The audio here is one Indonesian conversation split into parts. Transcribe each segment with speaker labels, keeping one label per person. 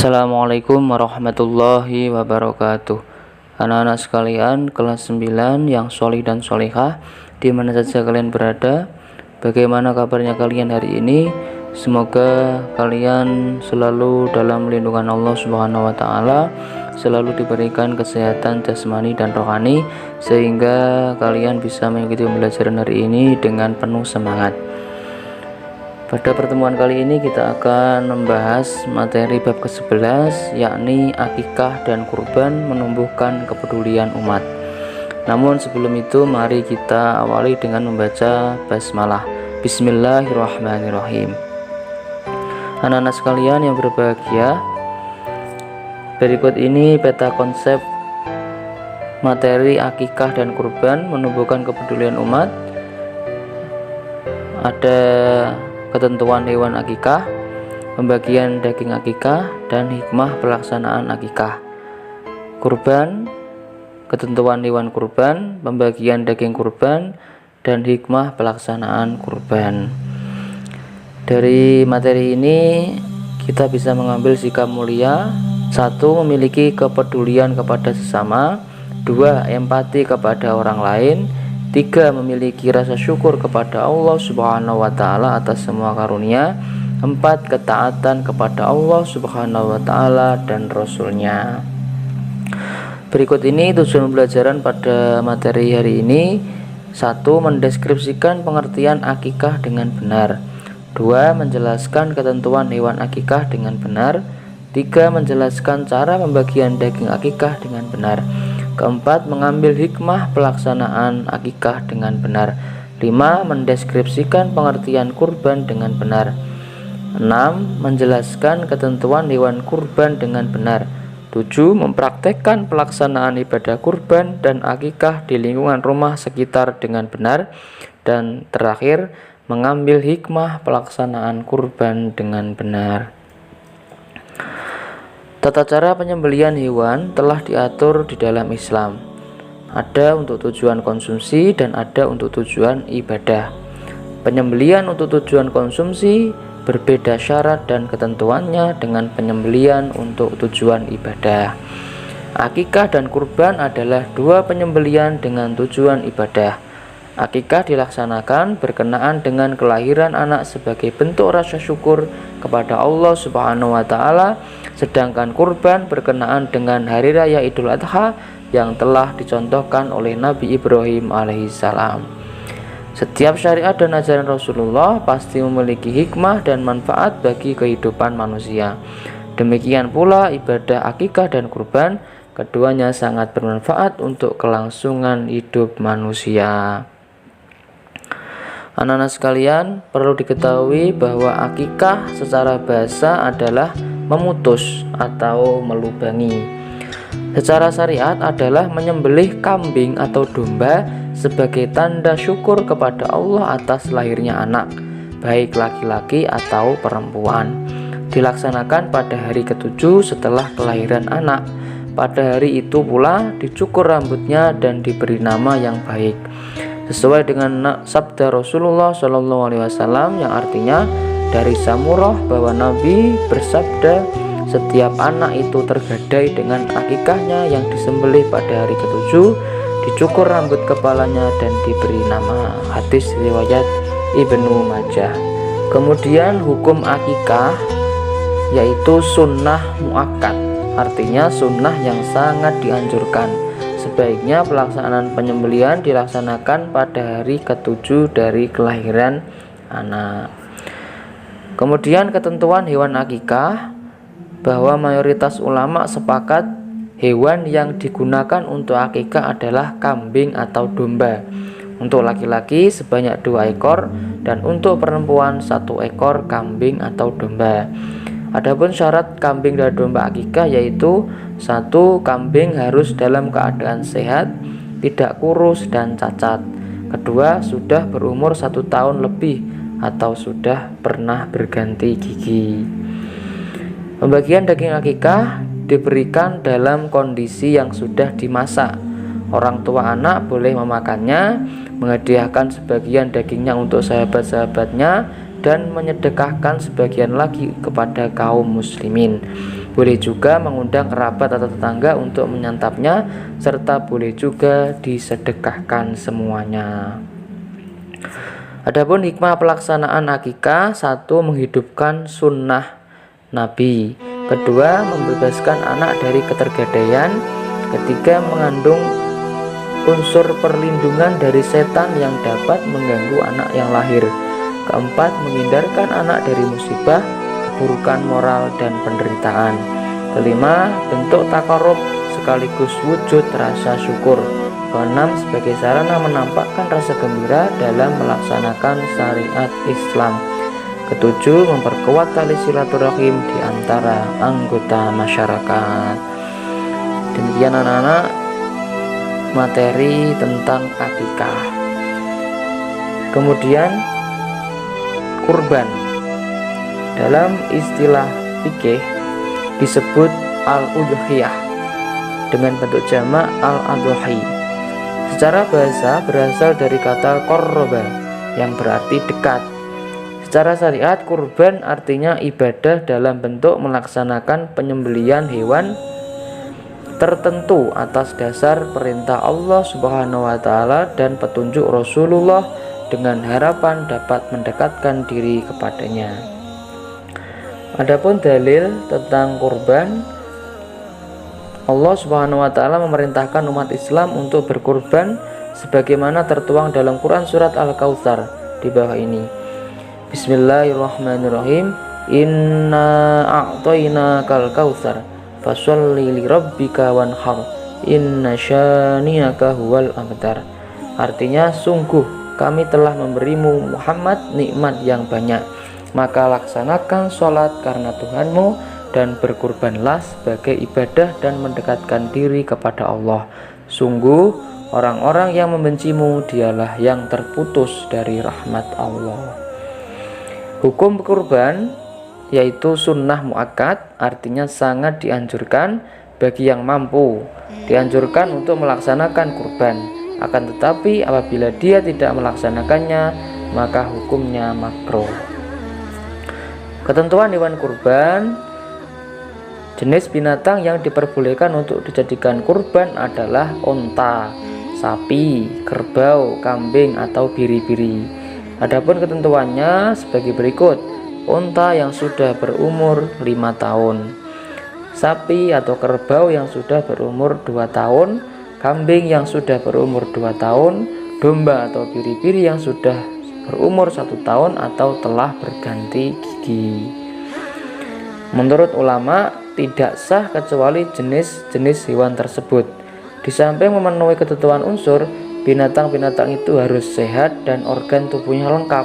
Speaker 1: Assalamualaikum warahmatullahi wabarakatuh. Anak-anak sekalian kelas 9 yang sholih dan sholihah, di mana saja kalian berada, bagaimana kabarnya kalian hari ini? Semoga kalian selalu dalam lindungan Allah Subhanahu wa taala, selalu diberikan kesehatan jasmani dan rohani, sehingga kalian bisa mengikuti pembelajaran hari ini dengan penuh semangat. Pada pertemuan kali ini kita akan membahas materi bab ke-11, yakni akikah dan kurban menumbuhkan kepedulian umat. Namun sebelum itu mari kita awali dengan membaca basmalah. Bismillahirrahmanirrahim. Anak-anak sekalian yang berbahagia, berikut ini peta konsep materi akikah dan kurban menumbuhkan kepedulian umat. Ada ketentuan hewan akikah, pembagian daging akikah, dan hikmah pelaksanaan akikah. Kurban, ketentuan hewan kurban, pembagian daging kurban, dan hikmah pelaksanaan kurban. Dari materi ini kita bisa mengambil sikap mulia. 1. Memiliki kepedulian kepada sesama. 2. Empati kepada orang lain. 3. Memiliki rasa syukur kepada Allah Subhanahu wa taala atas semua karunia. 4. Ketaatan kepada Allah Subhanahu wa taala dan Rasul-Nya. Berikut ini tujuan pembelajaran pada materi hari ini. 1. Mendeskripsikan pengertian akikah dengan benar. 2. Menjelaskan ketentuan hewan akikah dengan benar. 3. Menjelaskan cara pembagian daging akikah dengan benar. 4. Mengambil hikmah pelaksanaan akikah dengan benar. 5. Mendeskripsikan pengertian kurban dengan benar. 6. Menjelaskan ketentuan hewan kurban dengan benar. 7. Mempraktekkan pelaksanaan ibadah kurban dan akikah di lingkungan rumah sekitar dengan benar. Dan terakhir, mengambil hikmah pelaksanaan kurban dengan benar. Tata cara penyembelihan hewan telah diatur di dalam Islam. Ada untuk tujuan konsumsi dan ada untuk tujuan ibadah. Penyembelihan untuk tujuan konsumsi berbeda syarat dan ketentuannya dengan penyembelihan untuk tujuan ibadah. Akikah dan kurban adalah dua penyembelihan dengan tujuan ibadah. Akikah dilaksanakan berkenaan dengan kelahiran anak sebagai bentuk rasa syukur kepada Allah Subhanahu wa taala, sedangkan kurban berkenaan dengan hari raya Idul Adha yang telah dicontohkan oleh Nabi Ibrahim alaihissalam. Setiap syariat dan ajaran Rasulullah pasti memiliki hikmah dan manfaat bagi kehidupan manusia. Demikian pula ibadah akikah dan kurban, keduanya sangat bermanfaat untuk kelangsungan hidup manusia. Anak-anak sekalian, perlu diketahui bahwa akikah secara bahasa adalah memutus atau melubangi. Secara syariat adalah menyembelih kambing atau domba sebagai tanda syukur kepada Allah atas lahirnya anak, baik laki-laki atau perempuan. Dilaksanakan pada hari ke-7 setelah kelahiran anak. Pada hari itu pula dicukur rambutnya dan diberi nama yang baik, sesuai dengan sabda Rasulullah SAW yang artinya dari Samurah bahwa Nabi bersabda, setiap anak itu tergadai dengan akikahnya yang disembelih pada hari ke-7, dicukur rambut kepalanya dan diberi nama. Hadis riwayat Ibnu Majah. Kemudian hukum akikah yaitu sunnah muakkad, artinya sunnah yang sangat dianjurkan. Sebaiknya pelaksanaan penyembelihan dilaksanakan pada hari ke-7 dari kelahiran anak. Kemudian ketentuan hewan akikah, bahwa mayoritas ulama sepakat hewan yang digunakan untuk akikah adalah kambing atau domba. Untuk laki-laki sebanyak 2 ekor dan untuk perempuan 1 ekor kambing atau domba. Adapun syarat kambing dan domba akikah yaitu 1. Kambing harus dalam keadaan sehat, tidak kurus dan cacat. 2. Sudah berumur 1 tahun lebih atau sudah pernah berganti gigi. Pembagian daging akikah diberikan dalam kondisi yang sudah dimasak. Orang tua anak boleh memakannya, menghadiahkan sebagian dagingnya untuk sahabat-sahabatnya, dan menyedekahkan sebagian lagi kepada kaum muslimin. Boleh juga mengundang kerabat atau tetangga untuk menyantapnya, serta boleh juga disedekahkan semuanya. Adapun hikmah pelaksanaan akikah: 1. Menghidupkan sunnah Nabi. 2. Membebaskan anak dari ketergadaian. 3. Mengandung unsur perlindungan dari setan yang dapat mengganggu anak yang lahir. 4. Menghindarkan anak dari musibah, keburukan moral, dan penderitaan. 5. Bentuk takarub sekaligus wujud rasa syukur. 6. Sebagai sarana menampakkan rasa gembira dalam melaksanakan syariat Islam. 7. Memperkuat tali silaturahim di antara anggota masyarakat. Demikian anak-anak materi tentang akikah. Kemudian kurban. Dalam istilah fikih disebut al-udhiyah dengan bentuk jamak al-adhi. Secara bahasa berasal dari kata qarraba yang berarti dekat. Secara syariat, kurban artinya ibadah dalam bentuk melaksanakan penyembelihan hewan tertentu atas dasar perintah Allah Subhanahu wa taala dan petunjuk Rasulullah dengan harapan dapat mendekatkan diri kepadanya. Adapun dalil tentang kurban, Allah Subhanahu wa taala memerintahkan umat Islam untuk berkurban sebagaimana tertuang dalam Quran surat Al-Kautsar di bawah ini. Bismillahirrahmanirrahim. Inna a'tainakal kautsar fasholli lirabbika wanhar inna syani'aka huwal abtar. Artinya, sungguh kami telah memberimu Muhammad nikmat yang banyak, maka laksanakan sholat karena Tuhanmu dan berkurbanlah sebagai ibadah dan mendekatkan diri kepada Allah. Sungguh orang-orang yang membencimu dialah yang terputus dari rahmat Allah. Hukum kurban yaitu sunnah muakkad, artinya sangat dianjurkan bagi yang mampu, dianjurkan untuk melaksanakan kurban. Akan tetapi apabila dia tidak melaksanakannya, maka hukumnya makruh. Ketentuan hewan kurban. Jenis binatang yang diperbolehkan untuk dijadikan kurban adalah unta, sapi, kerbau, kambing, atau biri-biri. Adapun ketentuannya sebagai berikut: unta yang sudah berumur 5 tahun, sapi atau kerbau yang sudah berumur 2 tahun, kambing yang sudah berumur 2 tahun, domba atau biri-biri yang sudah berumur 1 tahun atau telah berganti gigi. Menurut ulama, tidak sah kecuali jenis-jenis hewan tersebut. Di samping memenuhi ketentuan unsur, binatang-binatang itu harus sehat dan organ tubuhnya lengkap.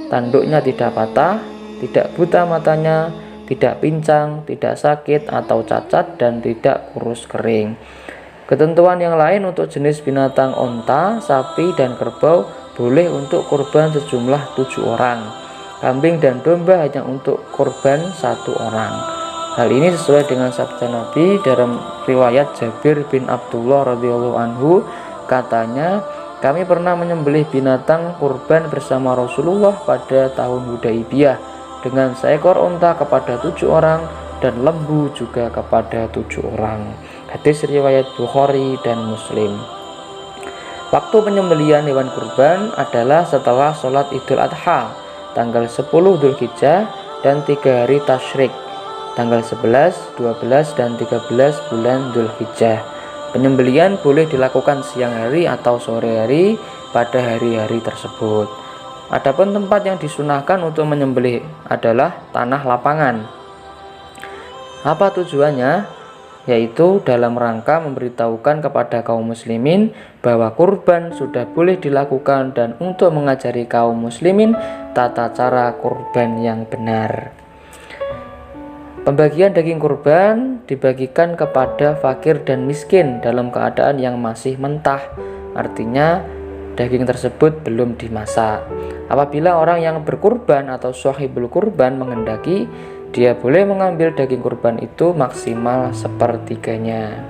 Speaker 1: Tanduknya tidak patah, tidak buta matanya, tidak pincang, tidak sakit atau cacat, dan tidak kurus kering. Ketentuan yang lain untuk jenis binatang unta, sapi, dan kerbau boleh untuk kurban sejumlah 7 orang. Kambing dan domba hanya untuk kurban 1 orang. Hal ini sesuai dengan sabda Nabi dalam riwayat Jabir bin Abdullah radhiyallahu anhu. Katanya, kami pernah menyembelih binatang kurban bersama Rasulullah pada tahun Hudaibiyah dengan seekor unta kepada 7 orang dan lembu juga kepada 7 orang. Hadis riwayat Bukhari dan Muslim. Waktu penyembelihan hewan kurban adalah setelah sholat Idul Adha tanggal 10 Dzulhijjah dan 3 hari tasyrik tanggal 11, 12, dan 13 bulan Dzulhijjah. Penyembelihan boleh dilakukan siang hari atau sore hari pada hari-hari tersebut. Adapun tempat yang disunahkan untuk menyembelih adalah tanah lapangan. Apa tujuannya? Yaitu dalam rangka memberitahukan kepada kaum muslimin bahwa kurban sudah boleh dilakukan dan untuk mengajari kaum muslimin tata cara kurban yang benar. Pembagian daging kurban dibagikan kepada fakir dan miskin dalam keadaan yang masih mentah, artinya daging tersebut belum dimasak. Apabila orang yang berkurban atau shahibul kurban menghendaki, dia boleh mengambil daging kurban itu maksimal sepertiganya.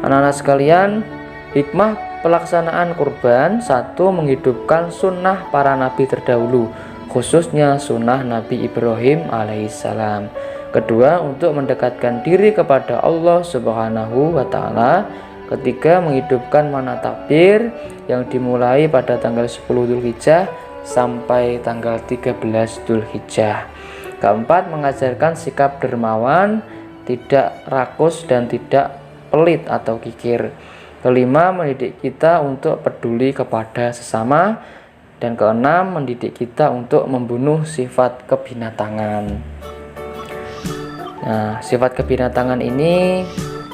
Speaker 1: Anak-anak sekalian, hikmah pelaksanaan kurban: 1. Menghidupkan sunnah para nabi terdahulu. khususnya sunnah Nabi Ibrahim alaihissalam. Kedua, untuk mendekatkan diri kepada Allah Subhanahu wa Ta'ala. Ketiga, menghidupkan makna takbir yang dimulai pada tanggal 10 Dzulhijjah sampai tanggal 13 Dzulhijjah. Keempat, mengajarkan sikap dermawan, tidak rakus dan tidak pelit atau kikir. Kelima, mendidik kita untuk peduli kepada sesama. Dan keenam, mendidik kita untuk membunuh sifat kebinatangan. Nah, sifat kebinatangan ini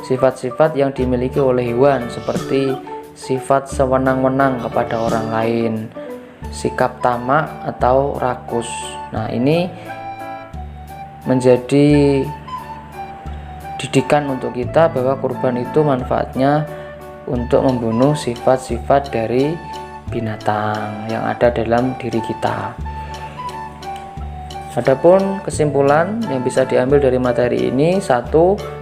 Speaker 1: sifat-sifat yang dimiliki oleh hewan, seperti sifat sewenang-wenang kepada orang lain, sikap tamak atau rakus. Nah, ini menjadi didikan untuk kita bahwa kurban itu manfaatnya untuk membunuh sifat-sifat dari binatang yang ada dalam diri kita. Adapun kesimpulan yang bisa diambil dari materi ini: 1.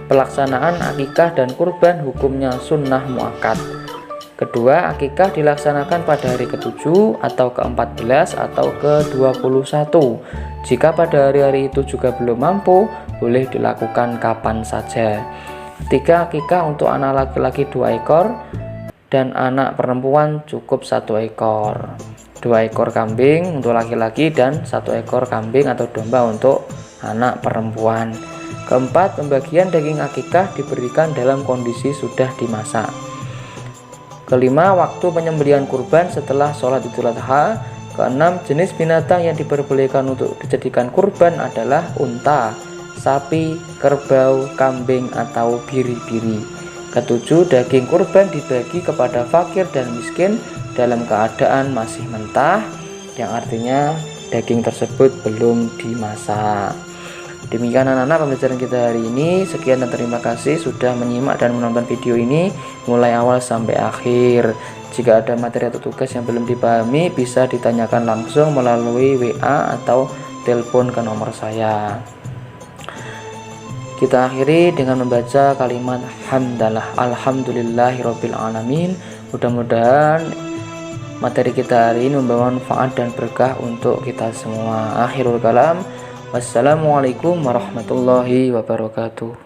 Speaker 1: Pelaksanaan akikah dan kurban hukumnya sunnah muakkad. Kedua, akikah dilaksanakan pada hari ke-7 atau ke-14 atau ke-21. Jika pada hari-hari itu juga belum mampu, boleh dilakukan kapan saja. Ketiga, akikah untuk anak laki-laki 2 ekor dan anak perempuan cukup 1 ekor. 2 ekor kambing untuk laki-laki dan 1 ekor kambing atau domba untuk anak perempuan. Keempat, pembagian daging akikah diberikan dalam kondisi sudah dimasak. Kelima, waktu penyembelihan kurban setelah sholat Idul Adha. Keenam, jenis binatang yang diperbolehkan untuk dijadikan kurban adalah unta, sapi, kerbau, kambing atau biri-biri. Ketujuh, daging kurban dibagi kepada fakir dan miskin dalam keadaan masih mentah, yang artinya daging tersebut belum dimasak. Demikian anak-anak pembelajaran kita hari ini. Sekian dan terima kasih sudah menyimak dan menonton video ini mulai awal sampai akhir. Jika ada materi atau tugas yang belum dipahami, bisa ditanyakan langsung melalui WA atau telepon ke nomor saya. Kita akhiri dengan membaca kalimat hamdalah, alhamdulillahirabbil alamin. Mudah-mudahan materi kita hari ini membawa manfaat dan berkah untuk kita semua. Akhirul kalam, wassalamualaikum warahmatullahi wabarakatuh.